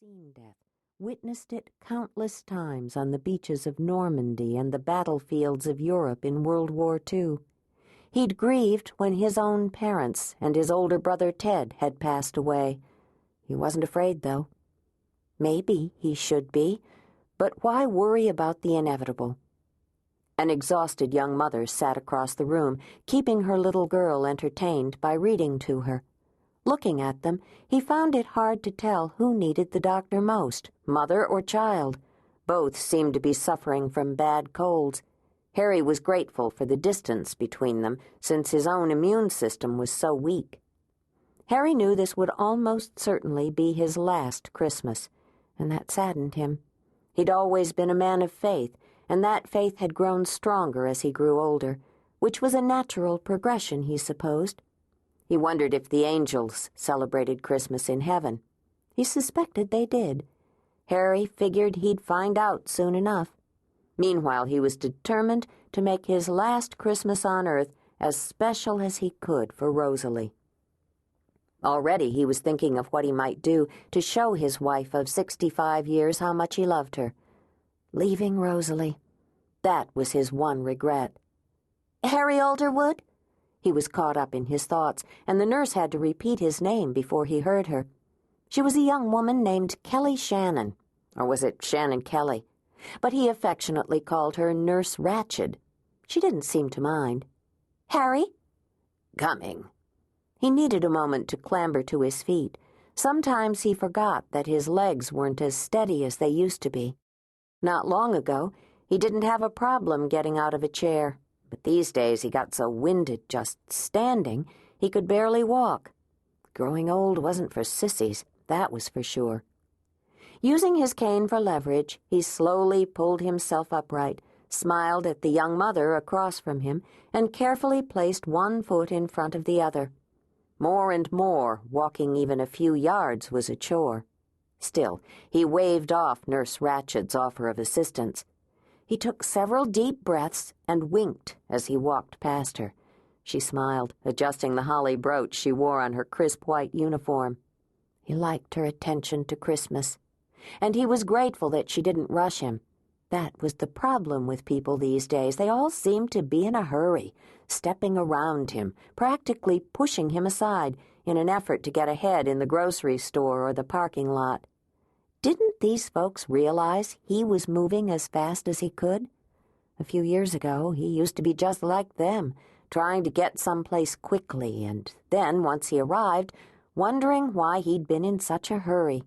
seen death, witnessed it countless times on the beaches of Normandy and the battlefields of Europe in World War II. He'd grieved when his own parents and his older brother Ted had passed away. He wasn't afraid, though. Maybe he should be, but why worry about the inevitable? An exhausted young mother sat across the room, keeping her little girl entertained by reading to her. Looking at them, he found it hard to tell who needed the doctor most, mother or child. Both seemed to be suffering from bad colds. Harry was grateful for the distance between them, since his own immune system was so weak. Harry knew this would almost certainly be his last Christmas, and that saddened him. He'd always been a man of faith, and that faith had grown stronger as he grew older, which was a natural progression, he supposed. He wondered if the angels celebrated Christmas in heaven. He suspected they did. Harry figured he'd find out soon enough. Meanwhile, he was determined to make his last Christmas on Earth as special as he could for Rosalie. Already he was thinking of what he might do to show his wife of 65 years how much he loved her. Leaving Rosalie. That was his one regret. "Harry Alderwood?" He was caught up in his thoughts, and the nurse had to repeat his name before he heard her. She was a young woman named Kelly Shannon, or was it Shannon Kelly? But he affectionately called her Nurse Ratched. She didn't seem to mind. "Harry?" "Coming." He needed a moment to clamber to his feet. Sometimes he forgot that his legs weren't as steady as they used to be. Not long ago, he didn't have a problem getting out of a chair, but these days he got so winded just standing, he could barely walk. Growing old wasn't for sissies, that was for sure. Using his cane for leverage, he slowly pulled himself upright, smiled at the young mother across from him, and carefully placed one foot in front of the other. More and more, walking even a few yards was a chore. Still, he waved off Nurse Ratched's offer of assistance. He took several deep breaths and winked as he walked past her. She smiled, adjusting the holly brooch she wore on her crisp white uniform. He liked her attention to Christmas, and he was grateful that she didn't rush him. That was the problem with people these days. They all seemed to be in a hurry, stepping around him, practically pushing him aside in an effort to get ahead in the grocery store or the parking lot. Didn't these folks realize he was moving as fast as he could? A few years ago, he used to be just like them, trying to get someplace quickly, and then, once he arrived, wondering why he'd been in such a hurry.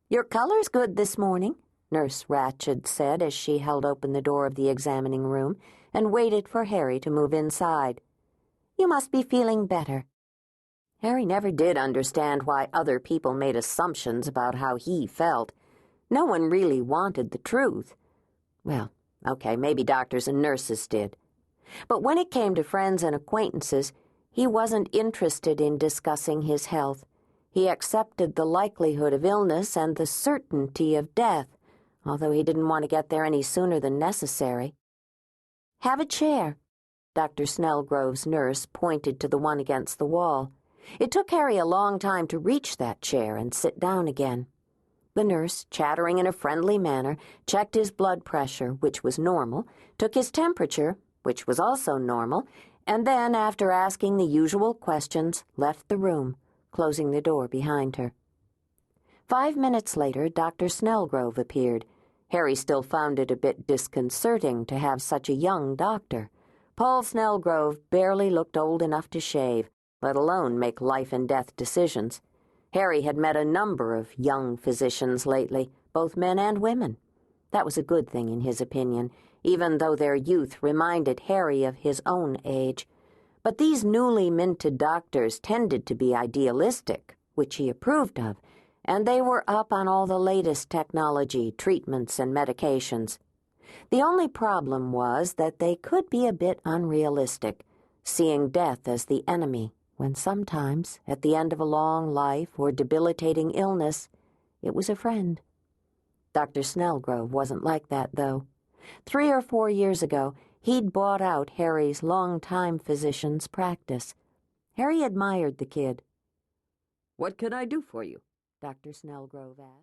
"Your color's good this morning," Nurse Ratched said as she held open the door of the examining room and waited for Harry to move inside. "You must be feeling better." Harry never did understand why other people made assumptions about how he felt. No one really wanted the truth. Well, okay, maybe doctors and nurses did. But when it came to friends and acquaintances, he wasn't interested in discussing his health. He accepted the likelihood of illness and the certainty of death, although he didn't want to get there any sooner than necessary. "Have a chair." Dr. Snellgrove's nurse pointed to the one against the wall. It took Harry a long time to reach that chair and sit down again. The nurse, chattering in a friendly manner, checked his blood pressure, which was normal, took his temperature, which was also normal, and then, after asking the usual questions, left the room, closing the door behind her. 5 minutes later, Dr. Snellgrove appeared. Harry still found it a bit disconcerting to have such a young doctor. Paul Snellgrove barely looked old enough to shave, let alone make life-and-death decisions. Harry had met a number of young physicians lately, both men and women. That was a good thing in his opinion, even though their youth reminded Harry of his own age. But these newly minted doctors tended to be idealistic, which he approved of, and they were up on all the latest technology, treatments, and medications. The only problem was that they could be a bit unrealistic, seeing death as the enemy, when sometimes, at the end of a long life or debilitating illness, it was a friend. Dr. Snellgrove wasn't like that, though. 3 or 4 years ago, he'd bought out Harry's long-time physician's practice. Harry admired the kid. "What can I do for you?" Dr. Snellgrove asked.